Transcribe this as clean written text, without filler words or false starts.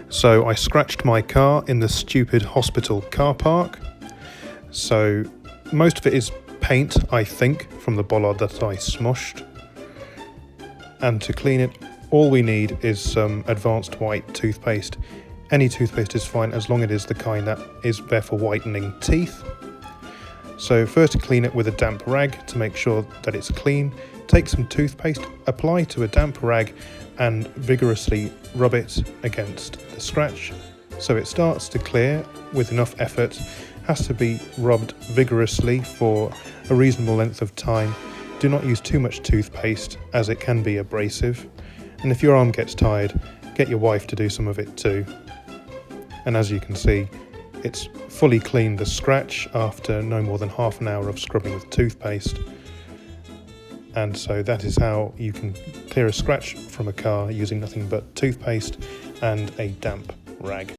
So I scratched my car in the stupid hospital car park. So most of it is paint, I think, from the bollard that I smushed. And to clean it, all we need is some advanced white toothpaste. Any toothpaste is fine as long as it is the kind that is there for whitening teeth. So first clean it with a damp rag to make sure that it's clean. Take some toothpaste, apply to a damp rag and vigorously rub it against the scratch so it starts to clear with enough effort. Has to be rubbed vigorously for a reasonable length of time. Do not use too much toothpaste as it can be abrasive. And if your arm gets tired, get your wife to do some of it too. And as you can see, it's fully cleaned the scratch after no more than half an hour of scrubbing with toothpaste. And so that is how you can clear a scratch from a car using nothing but toothpaste and a damp rag.